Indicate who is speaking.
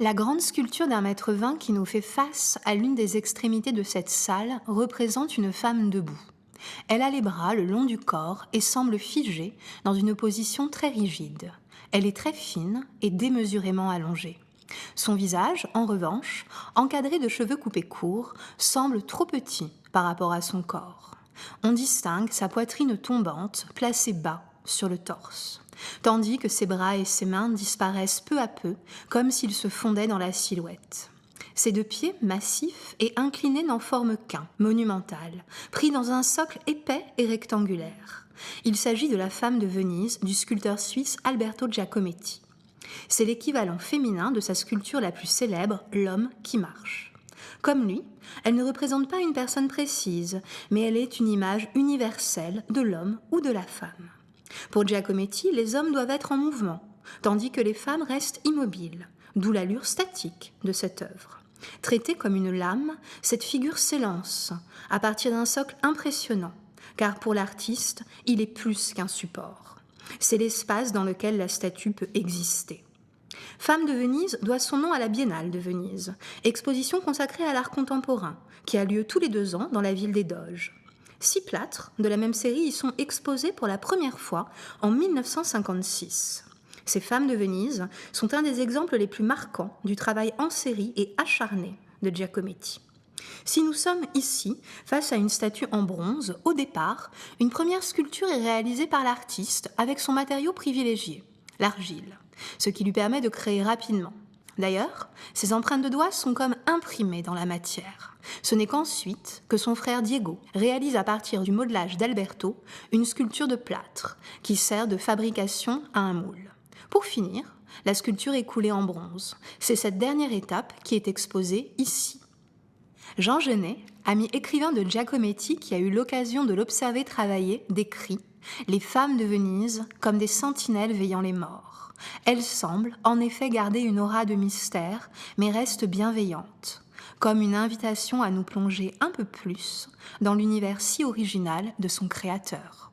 Speaker 1: La grande sculpture d'1,20 m qui nous fait face à l'une des extrémités de cette salle représente une femme debout. Elle a les bras le long du corps et semble figée dans une position très rigide. Elle est très fine et démesurément allongée. Son visage, en revanche, encadré de cheveux coupés courts, semble trop petit par rapport à son corps. On distingue sa poitrine tombante, placée bas sur le torse, tandis que ses bras et ses mains disparaissent peu à peu, comme s'ils se fondaient dans la silhouette. Ses deux pieds, massifs et inclinés n'en forment qu'un, monumental, pris dans un socle épais et rectangulaire. Il s'agit de la femme de Venise du sculpteur suisse Alberto Giacometti. C'est l'équivalent féminin de sa sculpture la plus célèbre, l'homme qui marche. Comme lui, elle ne représente pas une personne précise, mais elle est une image universelle de l'homme ou de la femme. Pour Giacometti, les hommes doivent être en mouvement, tandis que les femmes restent immobiles, d'où l'allure statique de cette œuvre. Traitée comme une lame, cette figure s'élance à partir d'un socle impressionnant, car pour l'artiste, il est plus qu'un support. C'est l'espace dans lequel la statue peut exister. Femme de Venise doit son nom à la Biennale de Venise, exposition consacrée à l'art contemporain, qui a lieu tous les 2 ans dans la ville des Doges. 6 plâtres de la même série y sont exposés pour la première fois en 1956. Ces femmes de Venise sont un des exemples les plus marquants du travail en série et acharné de Giacometti. Si nous sommes ici face à une statue en bronze, au départ, une première sculpture est réalisée par l'artiste avec son matériau privilégié, l'argile, ce qui lui permet de créer rapidement. D'ailleurs, ses empreintes de doigts sont comme imprimées dans la matière. Ce n'est qu'ensuite que son frère Diego réalise à partir du modelage d'Alberto une sculpture de plâtre qui sert de fabrication à un moule. Pour finir, la sculpture est coulée en bronze. C'est cette dernière étape qui est exposée ici. Jean Genet, ami écrivain de Giacometti qui a eu l'occasion de l'observer travailler, décrit « Les femmes de Venise comme des sentinelles veillant les morts. Elles semblent en effet garder une aura de mystère, mais restent bienveillantes, comme une invitation à nous plonger un peu plus dans l'univers si original de son créateur. »